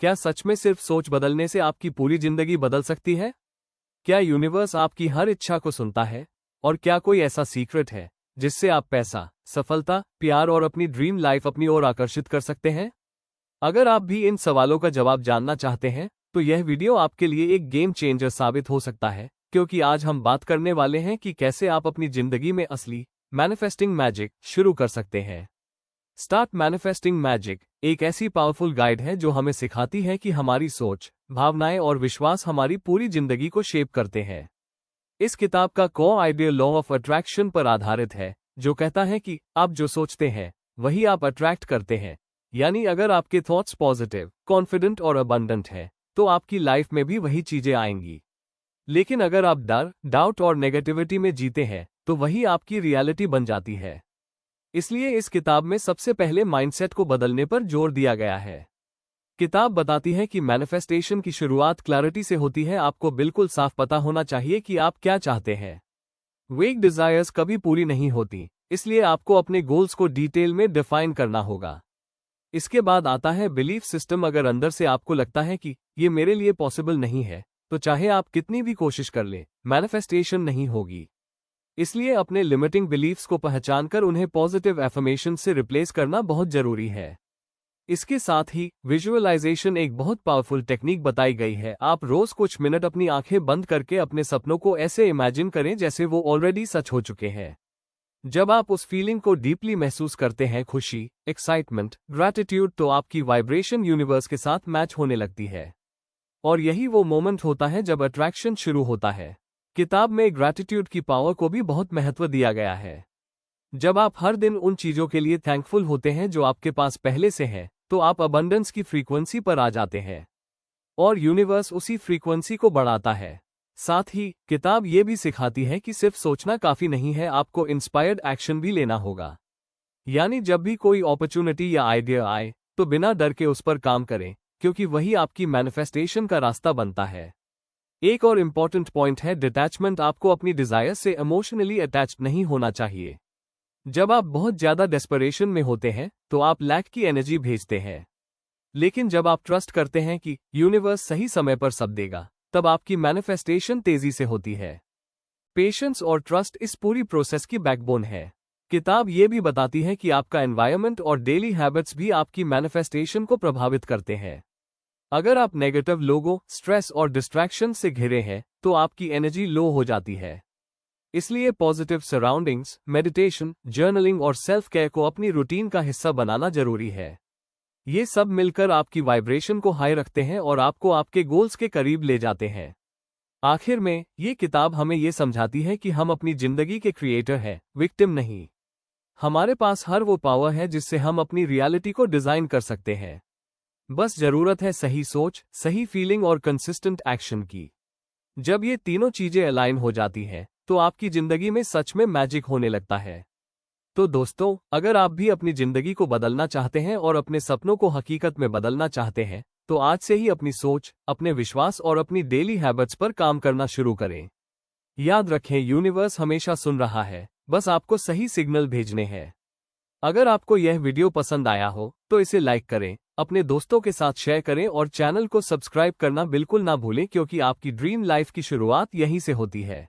क्या सच में सिर्फ सोच बदलने से आपकी पूरी जिंदगी बदल सकती है? क्या यूनिवर्स आपकी हर इच्छा को सुनता है? और क्या कोई ऐसा सीक्रेट है जिससे आप पैसा, सफलता, प्यार और अपनी ड्रीम लाइफ अपनी ओर आकर्षित कर सकते हैं? अगर आप भी इन सवालों का जवाब जानना चाहते हैं तो यह वीडियो आपके लिए एक गेम चेंजर साबित हो सकता है, क्योंकि आज हम बात करने वाले हैं कि कैसे आप अपनी जिंदगी में असली मैनिफेस्टिंग मैजिक शुरू कर सकते हैं। स्टार्ट मैनिफेस्टिंग मैजिक एक ऐसी पावरफुल गाइड है जो हमें सिखाती है कि हमारी सोच, भावनाएं और विश्वास हमारी पूरी जिंदगी को शेप करते हैं। इस किताब का core idea law of attraction पर आधारित है, जो कहता है कि आप जो सोचते हैं वही आप अट्रैक्ट करते हैं। यानी अगर आपके थॉट्स पॉजिटिव, कॉन्फिडेंट और अबंडेंट है तो आपकी लाइफ में भी वही चीजें आएंगी। लेकिन अगर आप डर, डाउट और नेगेटिविटी में जीते हैं तो वही आपकी रियलिटी बन जाती है। इसलिए इस किताब में सबसे पहले माइंडसेट को बदलने पर जोर दिया गया है। किताब बताती है कि मैनिफेस्टेशन की शुरुआत क्लैरिटी से होती है। आपको बिल्कुल साफ पता होना चाहिए कि आप क्या चाहते हैं। वेग डिजायर्स कभी पूरी नहीं होती, इसलिए आपको अपने गोल्स को डिटेल में डिफाइन करना होगा। इसके बाद आता है बिलीफ सिस्टम। अगर अंदर से आपको लगता है कि ये मेरे लिए पॉसिबल नहीं है, तो चाहे आप कितनी भी कोशिश कर लें, मैनिफेस्टेशन नहीं होगी। इसलिए अपने लिमिटिंग बिलीफ्स को पहचानकर उन्हें पॉजिटिव एफर्मेशन से रिप्लेस करना बहुत जरूरी है। इसके साथ ही विजुअलाइजेशन एक बहुत पावरफुल टेक्निक बताई गई है। आप रोज कुछ मिनट अपनी आंखें बंद करके अपने सपनों को ऐसे इमेजिन करें जैसे वो ऑलरेडी सच हो चुके हैं। जब आप उस फीलिंग को डीपली महसूस करते हैं, खुशी, एक्साइटमेंट, ग्रैटिट्यूड, तो आपकी वाइब्रेशन यूनिवर्स के साथ मैच होने लगती है। और यही वो मोमेंट होता है जब अट्रैक्शन शुरू होता है। किताब में ग्रैटिट्यूड की पावर को भी बहुत महत्व दिया गया है। जब आप हर दिन उन चीजों के लिए थैंकफुल होते हैं जो आपके पास पहले से है, तो आप अबंडेंस की फ्रीक्वेंसी पर आ जाते हैं और यूनिवर्स उसी फ्रीक्वेंसी को बढ़ाता है। साथ ही किताब ये भी सिखाती है कि सिर्फ सोचना काफी नहीं है, आपको इंस्पायर्ड एक्शन भी लेना होगा। यानी जब भी कोई अपॉर्चुनिटी या आइडिया आए तो बिना डर के उस पर काम करें, क्योंकि वही आपकी मैनिफेस्टेशन का रास्ता बनता है। एक और इम्पॉर्टेंट पॉइंट है डिटैचमेंट। आपको अपनी डिजायर से इमोशनली अटैच्ड नहीं होना चाहिए। जब आप बहुत ज्यादा डेस्परेशन में होते हैं तो आप लैक की एनर्जी भेजते हैं, लेकिन जब आप ट्रस्ट करते हैं कि यूनिवर्स सही समय पर सब देगा, तब आपकी मैनिफेस्टेशन तेजी से होती है। पेशेंस और ट्रस्ट इस पूरी प्रोसेस की बैकबोन है। किताब ये भी बताती है कि आपका एनवायरनमेंट और डेली हैबिट्स भी आपकी मैनिफेस्टेशन को प्रभावित करते हैं। अगर आप नेगेटिव लोगों, स्ट्रेस और डिस्ट्रैक्शन से घिरे हैं तो आपकी एनर्जी लो हो जाती है। इसलिए पॉजिटिव सराउंडिंग्स, मेडिटेशन, जर्नलिंग और सेल्फ केयर को अपनी रूटीन का हिस्सा बनाना जरूरी है। ये सब मिलकर आपकी वाइब्रेशन को हाई रखते हैं और आपको आपके गोल्स के करीब ले जाते हैं। आखिर में ये किताब हमें ये समझाती है कि हम अपनी जिंदगी के क्रिएटर हैं, विक्टिम नहीं। हमारे पास हर वो पावर है जिससे हम अपनी रियलिटी को डिजाइन कर सकते हैं। बस जरूरत है सही सोच, सही फीलिंग और कंसिस्टेंट एक्शन की। जब ये तीनों चीजें अलाइन हो जाती हैं तो आपकी जिंदगी में सच में मैजिक होने लगता है। तो दोस्तों, अगर आप भी अपनी जिंदगी को बदलना चाहते हैं और अपने सपनों को हकीकत में बदलना चाहते हैं, तो आज से ही अपनी सोच, अपने विश्वास और अपनी डेली हैबिट्स पर काम करना शुरू करें। याद रखें, यूनिवर्स हमेशा सुन रहा है, बस आपको सही सिग्नल भेजने हैं। अगर आपको यह वीडियो पसंद आया हो तो इसे लाइक करें, अपने दोस्तों के साथ शेयर करें और चैनल को सब्सक्राइब करना बिल्कुल ना भूलें, क्योंकि आपकी ड्रीम लाइफ की शुरुआत यहीं से होती है।